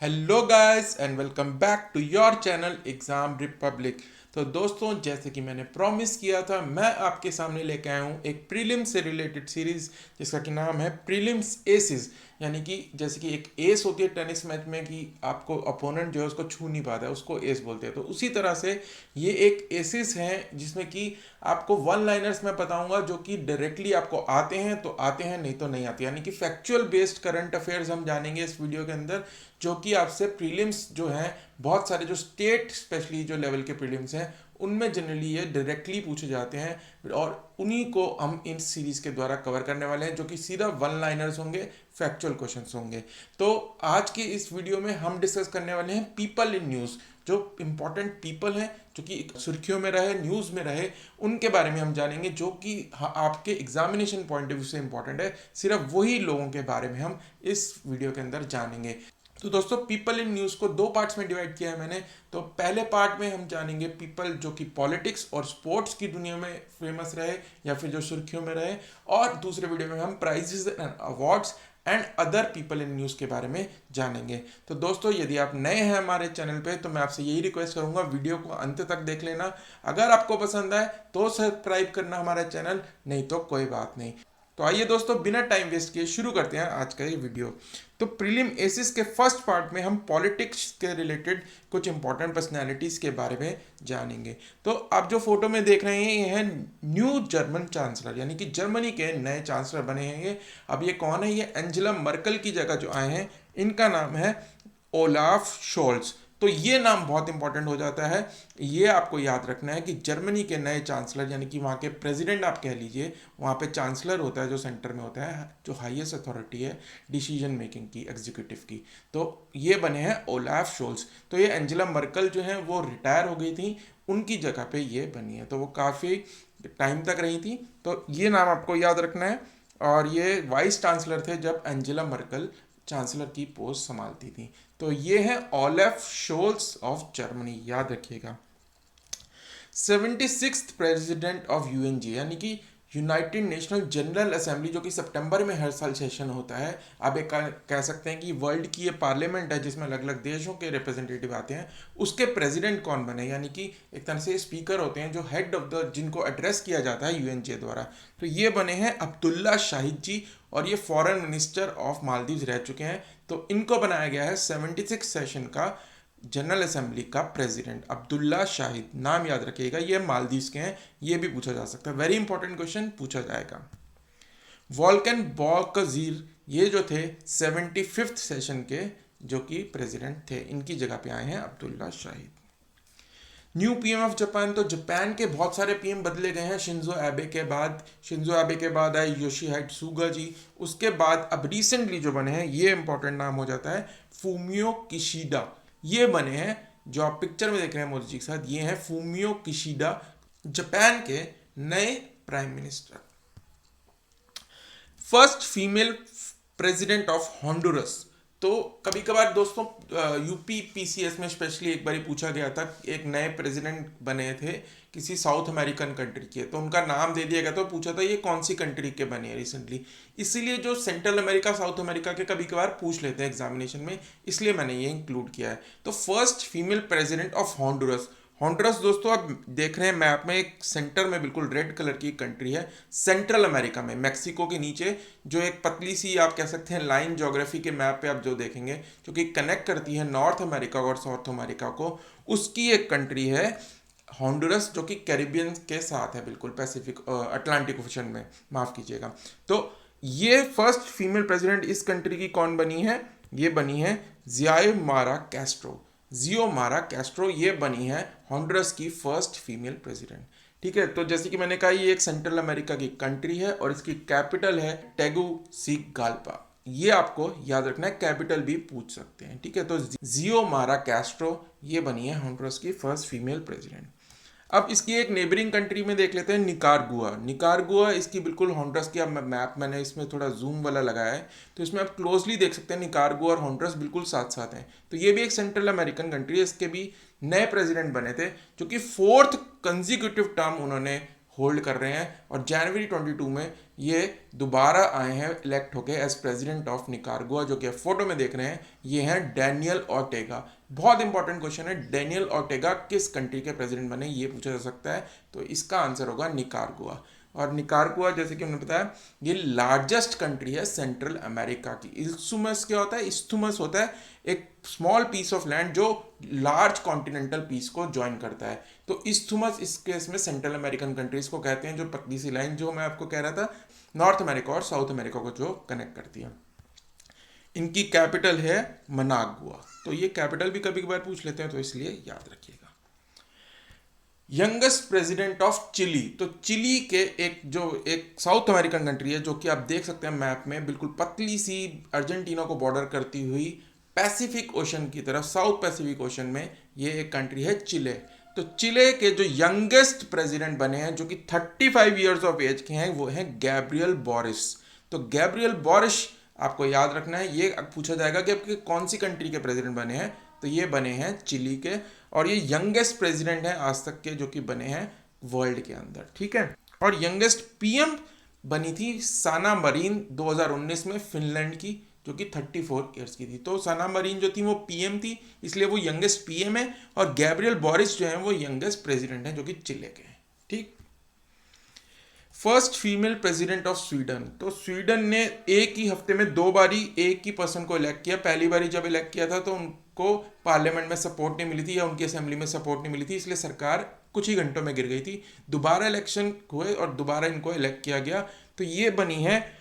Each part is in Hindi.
Hello guys and welcome back to your channel Exam Republic. तो दोस्तों, जैसे कि मैंने प्रॉमिस किया था, मैं आपके सामने लेके आया हूँ एक प्रीलिम्स से रिलेटेड सीरीज जिसका कि नाम है प्रीलिम्स एसिस। यानी कि जैसे कि एक एस होती है टेनिस मैच में कि आपको अपोनेंट जो है उसको छू नहीं पाता है, उसको एस बोलते हैं। तो उसी तरह से ये एक एसिस है जिसमें कि आपको वन लाइनर्स मैं बताऊंगा जो कि डायरेक्टली आपको आते हैं तो आते हैं, नहीं तो नहीं आते। यानी कि फैक्चुअल बेस्ड करंट अफेयर्स हम जानेंगे इस वीडियो के अंदर, जो कि आपसे प्रीलिम्स जो हैं बहुत सारे जो स्टेट स्पेशली जो लेवल के प्रीलिम्स हैं उनमें जनरली ये डायरेक्टली पूछे जाते हैं और उन्हीं को हम इन सीरीज के द्वारा कवर करने वाले हैं, जो कि सीधा वन लाइनर्स होंगे, फैक्चुअल क्वेश्चंस होंगे। तो आज की इस वीडियो में हम डिस्कस करने वाले हैं पीपल इन न्यूज़। जो इंपॉर्टेंट पीपल हैं जो कि सुर्खियों में रहे, न्यूज़ में रहे, उनके बारे में हम जानेंगे, जो कि आपके एग्जामिनेशन पॉइंट ऑफ व्यू से इंपॉर्टेंट है। सिर्फ वही लोगों के बारे में हम इस वीडियो के अंदर जानेंगे। तो दोस्तों, पीपल इन न्यूज़ को दो पार्ट्स में डिवाइड किया है मैंने। तो पहले पार्ट में हम जानेंगे पीपल जो कि पॉलिटिक्स और स्पोर्ट्स की दुनिया में फेमस रहे या फिर जो सुर्खियों में रहे, और दूसरे वीडियो में हम prizes and awards and other people in news के बारे में जानेंगे। तो दोस्तों, यदि आप नए हैं हमारे चैनल पे तो मैं आपसे यही रिक्वेस्ट करूंगा, वीडियो को अंत तक देख लेना। अगर आपको पसंद आए तो सब्सक्राइब करना हमारा चैनल, नहीं तो कोई बात नहीं। तो आइए दोस्तों, बिना टाइम वेस्ट किए शुरू करते हैं आज का ये वीडियो। तो प्रीलिम एसिस के फर्स्ट पार्ट में हम पॉलिटिक्स के रिलेटेड कुछ इंपॉर्टेंट पर्सनालिटीज के बारे में जानेंगे। तो आप जो फोटो में देख रहे हैं ये है न्यू जर्मन चांसलर, यानी कि जर्मनी के नए चांसलर बने हैं ये। अब ये कौन है? ये एंजेला मर्कल की जगह जो आए हैं, इनका नाम है ओलाफ शोल्स। तो ये नाम बहुत इंपॉर्टेंट हो जाता है। ये आपको याद रखना है कि जर्मनी के नए चांसलर, यानी कि वहाँ के प्रेसिडेंट आप कह लीजिए, वहाँ पे चांसलर होता है जो सेंटर में होता है, जो हाईएस्ट अथॉरिटी है डिसीजन मेकिंग की, एग्जीक्यूटिव की। तो ये बने हैं ओलाफ शोल्स। तो ये एंजेला मर्कल जो है वो रिटायर हो गई थी, उनकी जगह पे ये बनी है। तो वो काफ़ी टाइम तक रही थी, तो ये नाम आपको याद रखना है। और ये वाइस चांसलर थे जब एंजेला मर्कल चांसलर की पोस्ट संभालती थी। तो ये है ओलेफ शोल्स ऑफ जर्मनी, याद रखिएगा। 76th प्रेसिडेंट ऑफ यूएनजी, यानी कि यूनाइटेड नेशनल जनरल असेंबली, जो कि सितंबर में हर साल सेशन होता है। आप एक कह सकते हैं कि वर्ल्ड की ये पार्लियामेंट है जिसमें अलग अलग देशों के रिप्रेजेंटेटिव आते हैं। उसके प्रेसिडेंट कौन बने, यानी कि एक तरह से स्पीकर होते हैं जो हेड ऑफ द, जिनको एड्रेस किया जाता है यूएनजे द्वारा। तो ये बने हैं अब्दुल्ला शाहिद जी, और ये फॉरेन मिनिस्टर ऑफ मालदीव रह चुके हैं। तो इनको बनाया गया है 76 सेशन का जनरल असेंबली का प्रेसिडेंट, अब्दुल्ला शाहिद। नाम याद रखिएगा, ये मालदीव के हैं। ये भी पूछा जा सकता है, वेरी इंपॉर्टेंट क्वेश्चन पूछा जाएगा। वॉल्कन बॉकजीर, ये जो थे 75th सेशन के जो कि प्रेसिडेंट थे, इनकी जगह पे आए हैं Abdulla Shahid. New PM of Japan, तो जापान के बहुत सारे पीएम बदले गए हैं शिंजो एबे के बाद। शिंजो एबे के बाद आए योशिहाइड सुगा जी। उसके बाद अब रिसेंटली जो बने हैं, ये इंपॉर्टेंट नाम हो जाता है फूमियो किशिडा। ये बने हैं, जो आप पिक्चर में देख रहे हैं मोदी जी के साथ, ये हैं फूमियो किशिडा, जापान के नए prime minister. First female president of Honduras. तो कभी कभार दोस्तों यूपी पीसीएस में स्पेशली एक बार पूछा गया था, एक नए प्रेसिडेंट बने थे किसी साउथ अमेरिकन कंट्री के, तो उनका नाम दे दिया गया था, पूछा था ये कौन सी कंट्री के बने हैं रिसेंटली। इसीलिए जो सेंट्रल अमेरिका, साउथ अमेरिका के कभी कभार पूछ लेते हैं एग्जामिनेशन में, इसलिए मैंने ये इंक्लूड किया है। तो फर्स्ट फीमेल प्रेसिडेंट ऑफ हॉन्डुरस। हॉन्डुरस दोस्तों आप देख रहे हैं मैप में, एक सेंटर में बिल्कुल रेड कलर की कंट्री है सेंट्रल अमेरिका में, मैक्सिको के नीचे जो एक पतली सी आप कह सकते हैं लाइन, ज्योग्राफी के मैप पे आप जो देखेंगे, जो कि कनेक्ट करती है नॉर्थ अमेरिका और साउथ अमेरिका को, उसकी एक कंट्री है हॉन्डुरस, जो कि कैरिबियन के साथ है, बिल्कुल पैसिफिक अटलांटिक ओशन में, माफ कीजिएगा। तो ये फर्स्ट फीमेल प्रेसिडेंट इस कंट्री की कौन बनी है? ये बनी है जियोमारा कैस्ट्रो। जियोमारा कैस्ट्रो ये बनी है हॉन्डुरस की फर्स्ट फीमेल प्रेसिडेंट। ठीक है, तो जैसे कि मैंने कहा ये एक सेंट्रल अमेरिका की कंट्री है और इसकी कैपिटल है टेगुसिगाल्पा। ये आपको याद रखना है, कैपिटल भी पूछ सकते हैं। ठीक है, तो जियोमारा कैस्ट्रो ये बनी है हॉन्डुरस की फर्स्ट फीमेल प्रेसिडेंट। अब इसकी एक नेबरिंग कंट्री में देख लेते हैं, निकारागुआ। निकारागुआ इसकी बिल्कुल हॉन्डुरस की, अब मैप मैंने इसमें थोड़ा जूम वाला लगाया है, तो इसमें आप क्लोजली देख सकते हैं निकारागुआ और हॉन्डुरस बिल्कुल साथ साथ हैं। तो ये भी एक सेंट्रल अमेरिकन कंट्री है। इसके भी नए प्रेसिडेंट बने थे, जो कि फोर्थ कंजिक्यूटिव टर्म उन्होंने होल्ड कर रहे हैं और जनवरी 22 में ये दोबारा आए हैं इलेक्ट होके एज प्रेसिडेंट ऑफ निकारागुआ। जो कि आप फोटो में देख रहे हैं ये हैं डैनियल ऑर्टेगा। बहुत इंपॉर्टेंट क्वेश्चन है, डैनियल ऑर्टेगा किस कंट्री के प्रेसिडेंट बने, ये पूछा जा सकता है। तो इसका आंसर होगा निकारागुआ। और निकारागुआ जैसे कि हमने बताया ये लार्जेस्ट कंट्री है सेंट्रल अमेरिका की। इस्थुमस क्या होता है? इस्थुमस होता है एक स्मॉल पीस ऑफ लैंड जो लार्ज कॉन्टिनेंटल पीस को ज्वाइन करता है। तो इस्थुमस इस केस में सेंट्रल अमेरिकन कंट्रीज को कहते हैं, जो पतली सी लाइन जो मैं आपको कह रहा था नॉर्थ अमेरिका और साउथ अमेरिका को जो कनेक्ट करती है। इनकी कैपिटल है मनागुआ। तो ये कैपिटल भी कभी कभार पूछ लेते हैं, तो इसलिए याद रखिएगा। Youngest president of Chile. तो चिली के एक साउथ अमेरिकन कंट्री है जो कि आप देख सकते हैं मैप में, बिल्कुल पतली सी अर्जेंटीना को बॉर्डर करती हुई पैसिफिक ओशन की तरफ, साउथ पैसिफिक ओशन में ये एक कंट्री है चिले। तो चिले के जो यंगेस्ट प्रेसिडेंट बने हैं जो कि 35 ईयर्स ऑफ एज के हैं वो हैं गैब्रियल बोरिस। तो गैब्रियल बोरिस आपको याद रखना है, ये पूछा जाएगा कि आपके कौन सी कंट्री के प्रेसिडेंट बने हैं, तो ये बने हैं चिली के। और ये यंगेस्ट प्रेसिडेंट हैं आज तक के जो कि बने हैं वर्ल्ड के अंदर, ठीक है। और यंगेस्ट पीएम बनी थी साना मरीन 2019 में फिनलैंड की, जो कि 34 ईयर्स की थी। तो साना मरीन जो थी वो पीएम थी, इसलिए वो यंगेस्ट पीएम है। और गैब्रियल बोरिस जो है वो यंगेस्ट प्रेसिडेंट है जो कि चिले के हैं, ठीक। First female president of Sweden. तो स्वीडन ने एक ही हफ्ते में 2 बारी एक ही पर्सन को इलेक्ट किया। पहली बारी जब इलेक्ट किया था तो उनको पार्लियामेंट में सपोर्ट नहीं मिली थी या उनकी असेंबली में सपोर्ट नहीं मिली थी, इसलिए सरकार कुछ ही घंटों में गिर गई थी। दोबारा इलेक्शन हुए और दोबारा इनको इलेक्ट किया गया। तो ये बनी है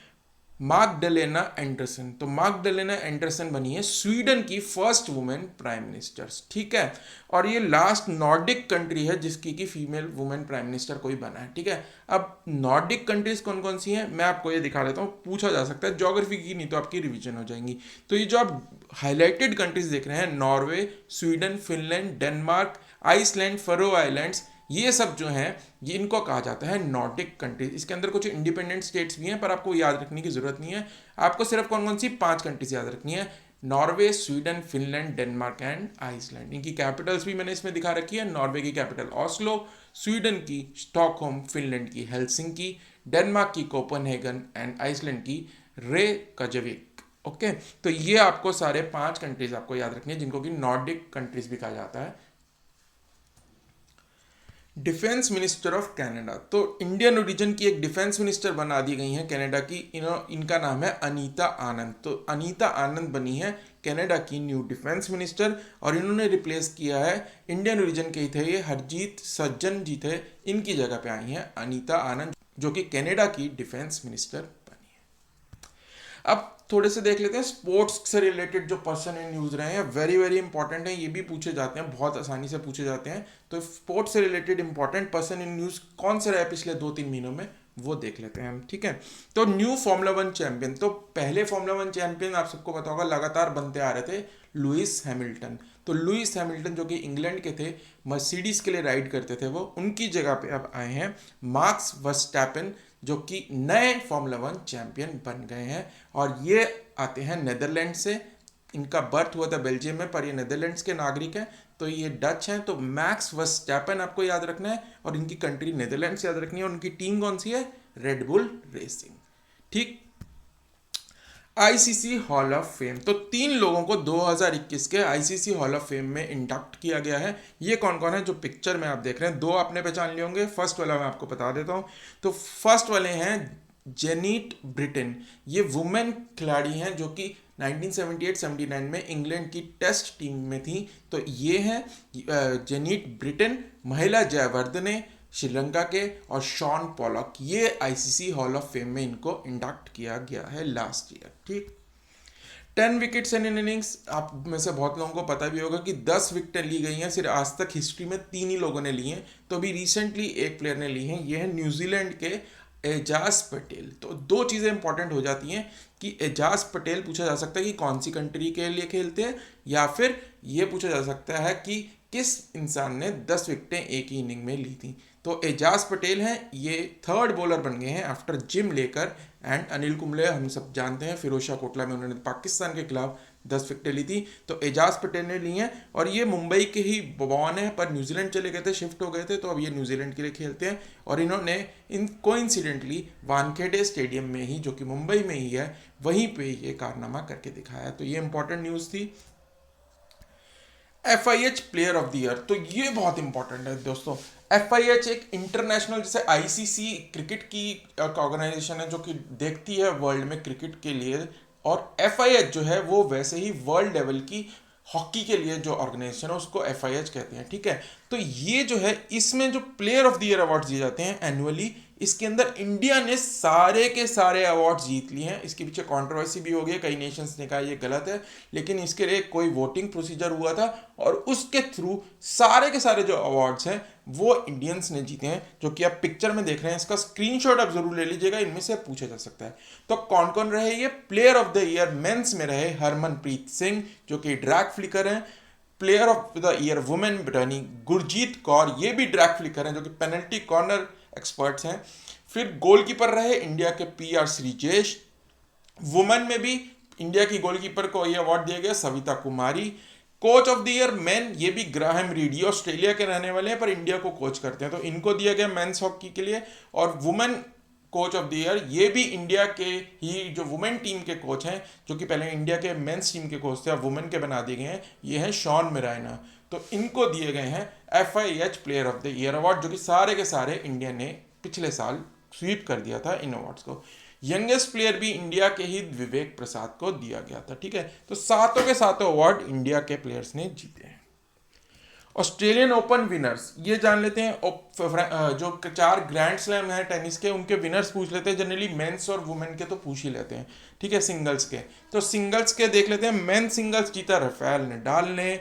माग्डलेना एंडरसन। तो माग्डलेना एंडरसन बनी है स्वीडन की फर्स्ट वुमेन प्राइम मिनिस्टर, ठीक है। और ये लास्ट नॉर्डिक कंट्री है जिसकी की फीमेल वुमेन प्राइम मिनिस्टर कोई बना है, ठीक है। अब नॉर्डिक कंट्रीज कौन कौन सी हैं मैं आपको ये दिखा देता हूँ, पूछा जा सकता है ज्योग्राफी की, नहीं तो आपकी रिवीजन हो जाएंगी। तो ये जो आप हाईलाइटेड कंट्रीज देख रहे हैं, Norway, Sweden, Finland, Denmark, Iceland, Faroe Islands, ये सब जो हैं ये इनको कहा जाता है नॉर्डिक कंट्रीज। इसके अंदर कुछ इंडिपेंडेंट स्टेट्स भी हैं पर आपको याद रखने की जरूरत नहीं है। आपको सिर्फ कौन कौन सी 5 कंट्रीज याद रखनी है, Norway, Sweden, Finland, Denmark and Iceland. इनकी कैपिटल्स भी मैंने इसमें दिखा रखी है। नॉर्वे की कैपिटल ऑस्लो, स्वीडन की स्टॉकहोम, फिनलैंड की हेलसिंकी, डेनमार्क की कोपेनहेगन एंड आइसलैंड की रेकजविक। ओके, तो ये आपको सारे 5 कंट्रीज आपको याद रखनी है जिनको कि नॉर्डिक कंट्रीज भी कहा जाता है। Defence minister of Canada. तो इंडियन ओरिजिन की एक डिफेंस मिनिस्टर बना दी गई हैं कनाडा की, इनका नाम है अनीता आनंद। तो अनीता आनंद बनी है कनाडा की न्यू डिफेंस मिनिस्टर और इन्होंने रिप्लेस किया है, इंडियन ओरिजिन के ही थे ये, हरजीत सज्जन जी थे, इनकी जगह पे आई हैं अनीता आनंद जो कि कनाडा की डिफेंस मिनिस्टर बनी है। अब थोड़े से देख लेते हैं स्पोर्ट्स से रिलेटेड जो पर्सन इन न्यूज़ रहे हैं, वेरी वेरी इंपॉर्टेंट है, ये भी पूछे जाते हैं, बहुत आसानी से पूछे जाते हैं। तो स्पोर्ट्स से related important person in news कौन से रहे पिछले 2-3 महीनों में, वो देख लेते हैं हम, ठीक है। तो न्यू फॉर्मूला 1 चैंपियन, तो पहले फॉर्मूला 1 चैंपियन आप सबको पता होगा लगातार बनते आ रहे थे, लुइस हैमिल्टन। तो लुइस हैमिल्टन जो कि इंग्लैंड के थे, मर्सिडीज के लिए राइड करते थे वो, उनकी जगह पे अब आए हैं मैक्स वर्स्टैपेन जो कि नए फॉर्मूला 1 चैंपियन बन गए हैं। और ये आते हैं नेदरलैंड से, इनका बर्थ हुआ था बेल्जियम में पर ये नेदरलैंड्स के नागरिक हैं, तो ये डच हैं। तो मैक्स वर्स्टैपेन आपको याद रखना है और इनकी कंट्री नेदरलैंड्स याद रखनी है। और उनकी टीम कौन सी है, रेड बुल रेसिंग, ठीक। आईसीसी हॉल ऑफ फेम, तो 3 लोगों को 2021 के आईसीसी हॉल ऑफ फेम में इंडक्ट किया गया है। ये कौन कौन है, जो पिक्चर में आप देख रहे हैं 2 आपने पहचान लिए होंगे। फर्स्ट वाला मैं आपको बता देता हूँ। तो फर्स्ट वाले हैं जेनिट ब्रिटेन, ये वुमेन खिलाड़ी हैं जो कि 1978-79 में इंग्लैंड की टेस्ट टीम में थी। तो ये हैं जेनिट ब्रिटेन, महिला जयवर्धने श्रीलंका के, और शॉन पॉलक, ये आईसीसी हॉल ऑफ फेम में इनको इंडक्ट किया गया है लास्ट ईयर, ठीक। 10 विकेट्स इन इनिंग्स, आप में से बहुत लोगों को पता भी होगा कि 10 विकेटें ली गई हैं, सिर्फ आज तक हिस्ट्री में 3 ही लोगों ने ली हैं। तो अभी रिसेंटली एक प्लेयर ने ली हैं, ये है न्यूजीलैंड के एजाज पटेल। तो 2 चीज़ें इंपॉर्टेंट हो जाती हैं कि एजाज पटेल पूछा जा सकता है कि कौन सी कंट्री के लिए खेलते हैं, या फिर ये पूछा जा सकता है कि किस इंसान ने 10 विकेटें एक ही इनिंग में ली थी। तो एजाज पटेल हैं, ये 3rd बॉलर बन गए हैं आफ्टर जिम लेकर एंड अनिल कुंबले। हम सब जानते हैं फिरोज शाह कोटला में उन्होंने पाकिस्तान के खिलाफ 10 विकेटें ली थी। तो एजाज पटेल ने ली हैं और ये मुंबई के ही बॉर्न है, पर न्यूजीलैंड चले गए थे, शिफ्ट हो गए थे, तो अब ये न्यूजीलैंड के लिए खेलते हैं। और इन्होंने कोइंसिडेंटली वानखेड़े स्टेडियम में ही, जो कि मुंबई में ही है, वहीं पे ये कारनामा करके दिखाया। तो ये इंपॉर्टेंट न्यूज़ थी। FIH player of the year, तो ये बहुत इंपॉर्टेंट है दोस्तों। FIH एक इंटरनेशनल, जैसे ICC क्रिकेट की ऑर्गेनाइजेशन है जो कि देखती है वर्ल्ड में क्रिकेट के लिए, और FIH जो है वो वैसे ही वर्ल्ड लेवल की हॉकी के लिए जो ऑर्गेनाइजेशन है उसको FIH कहते हैं, ठीक है। तो ये जो है, इसमें जो player of the year award दिए जाते हैं एनुअली, इसके अंदर इंडिया ने सारे के सारे अवार्ड जीत लिए हैं। इसके पीछे कंट्रोवर्सी भी हो गई, कई नेशंस ने कहा ये गलत है, लेकिन इसके लिए कोई वोटिंग प्रोसीजर हुआ था और उसके थ्रू सारे के सारे जो अवार्ड्स हैं वो इंडियंस ने जीते हैं, जो कि आप पिक्चर में देख रहे हैं। इसका स्क्रीनशॉट आप जरूर ले लीजिएगा, इनमें से पूछा जा सकता है। तो कौन कौन रहे ये player of the year? Men's में रहे हरमनप्रीत सिंह, जो कि ड्रैग फ्लिकर हैं। Player of the year women बनी गुरजीत कौर, ये भी ड्रैग फ्लिकर हैं, जो कि पेनल्टी कॉर्नर एक्सपर्ट्स हैं। फिर गोलकीपर रहे इंडिया के PR श्रीजेश। वुमेन में भी इंडिया की गोलकीपर को ये अवार्ड दिया गया, Savita Kumari. Coach of the year men, ये भी ग्राहम रीड, ये ऑस्ट्रेलिया के रहने वाले हैं पर इंडिया को कोच करते हैं, तो इनको दिया गया मेंस हॉकी के लिए। और women coach of the year, ये भी इंडिया के ही जो वुमेन टीम के कोच हैं, जो कि पहले इंडिया के मेंस टीम के कोच थे, अब वुमेन के बना दिए गए हैं, ये हैं शॉन मिरायना। तो इनको दिए गए हैं FIH player of the year award, जो कि सारे के सारे इंडिया ने पिछले साल स्वीप कर दिया था इन अवार्ड्स को। यंगेस्ट प्लेयर भी इंडिया के ही विवेक प्रसाद को दिया गया था, ठीक है। तो सातों के सातों अवार्ड इंडिया के प्लेयर्स ने जीते हैं। ऑस्ट्रेलियन ओपन विनर्स, ये जान लेते हैं। जो 4 ग्रैंड स्लैम हैं टेनिस के, उनके विनर्स पूछ लेते हैं। जनरली मेंस और वुमेन के तो पूछ ही लेते हैं, ठीक है, सिंगल्स के। तो सिंगल्स के देख लेते हैं। मेन सिंगल्स जीता राफेल नडाल ने।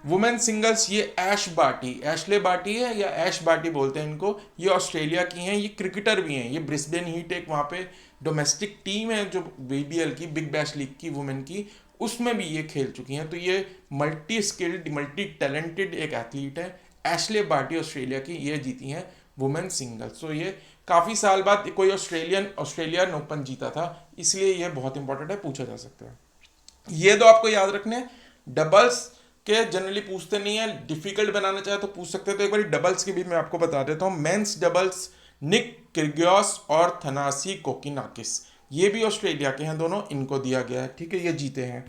वुमेन सिंगल्स ये एशले बाटी है, या ऐश बाटी बोलते हैं इनको, ये ऑस्ट्रेलिया की हैं, ये क्रिकेटर भी हैं। ये ब्रिस्बेन हीट एक वहाँ पे डोमेस्टिक टीम है जो BBL की, बिग बैश लीग की वुमेन की, उसमें भी ये खेल चुकी हैं। तो ये मल्टी स्किल्ड, मल्टी टैलेंटेड एक एथलीट है। एशले बाटी ऑस्ट्रेलिया की, ये जीती हैं वुमेन सिंगल्स। तो ये काफ़ी साल बाद कोई ऑस्ट्रेलियन ओपन जीता था, इसलिए ये बहुत इंपॉर्टेंट है, पूछा जा सकता है। ये दो आपको याद रखने हैं। डबल्स के जनरली पूछते नहीं है, डिफिकल्ट बनाना चाहे तो पूछ सकते हैं। तो एक बार डबल्स की भी मैं आपको बता देता हूँ। मेंस डबल्स निक किर्गियोस और थनासी कोकिनाकिस, ये भी ऑस्ट्रेलिया के हैं दोनों, इनको दिया गया है, ठीक है, ये जीते हैं।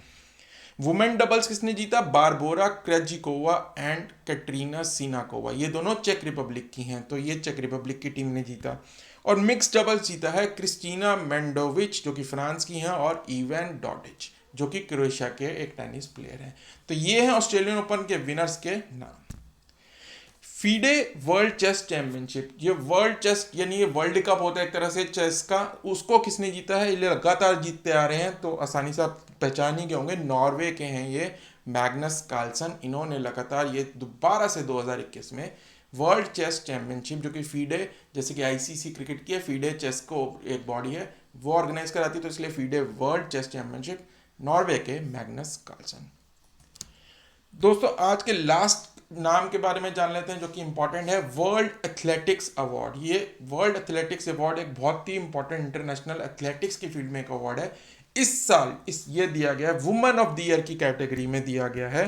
वुमेन डबल्स किसने जीता? बारबोरा क्रेजिकोवा एंड कैटरीना सिनाकोवा, ये दोनों चेक रिपब्लिक की हैं, तो ये चेक रिपब्लिक की टीम ने जीता। और मिक्स डबल्स जीता है क्रिस्टीना मेंडोविच, जो कि फ्रांस की हैं, और इवान डॉडिच, जो कि क्रोएशिया के एक टेनिस प्लेयर हैं। तो ये हैं ऑस्ट्रेलियन ओपन के विनर्स के नाम। फीडे वर्ल्ड चेस चैंपियनशिप, ये वर्ल्ड चेस यानी ये वर्ल्ड कप होता है एक तरह से चेस का, उसको किसने जीता है? ये लगातार जीतते आ रहे हैं, तो आसानी से आप पहचान ही गए होंगे, नॉर्वे के हैं ये, मैग्नस कार्लसन। इन्होंने लगातार ये दोबारा से 2021 में वर्ल्ड चेस चैंपियनशिप, जो कि फीडे, जैसे कि ICC क्रिकेट की है, फीडे चेस को एक बॉडी है, वो ऑर्गेनाइज कराती है, तो इसलिए FIDE world chess championship, Norway के मैग्नस कार्लसन। दोस्तों आज के लास्ट नाम के बारे में जान लेते हैं, जो कि इंपॉर्टेंट है, वर्ल्ड एथलेटिक्स अवार्ड। ये वर्ल्ड एथलेटिक्स अवार्ड एक बहुत ही इंपॉर्टेंट इंटरनेशनल एथलेटिक्स की फील्ड में एक अवार्ड है। इस साल ये दिया गया है वुमेन ऑफ द ईयर की कैटेगरी में दिया गया है,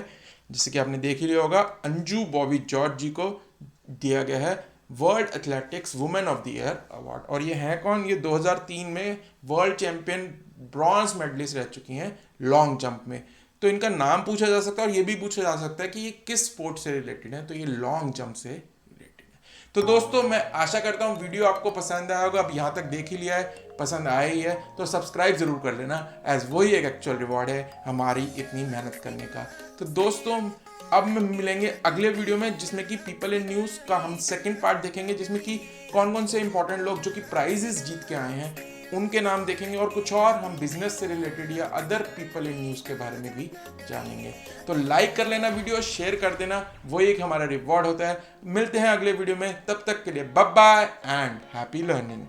जैसे कि आपने देख ही लिया होगा, अंजू बॉबी जॉर्ज जी को दिया गया है world athletics women of the year award. और ये हैं कौन? ये 2003 में वर्ल्ड चैंपियन ब्रॉन्ज मेडलिस्ट रह चुकी हैं लॉन्ग जंप में। तो इनका नाम पूछा जा सकता है, और ये भी पूछा जा सकता है कि ये किस स्पोर्ट से रिलेटेड है, तो ये लॉन्ग जंप से रिलेटेड है। तो दोस्तों मैं आशा करता हूँ वीडियो आपको पसंद आया होगा। अब यहाँ तक देख ही लिया है, पसंद आया ही है तो सब्सक्राइब जरूर कर लेना, एज वही एक एक्चुअल रिवॉर्ड है हमारी इतनी मेहनत करने का। तो दोस्तों अब हम मिलेंगे अगले वीडियो में, जिसमें कि पीपल इन न्यूज़ का हम सेकंड पार्ट देखेंगे, जिसमें कि कौन कौन से इंपॉर्टेंट लोग जो कि प्राइजेस जीत के आए हैं उनके नाम देखेंगे, और कुछ और हम बिजनेस से रिलेटेड या अदर पीपल इन न्यूज़ के बारे में भी जानेंगे। तो लाइक कर लेना वीडियो, शेयर कर देना, वो एक हमारा रिवॉर्ड होता है। मिलते हैं अगले वीडियो में, तब तक के लिए bye bye and happy learning.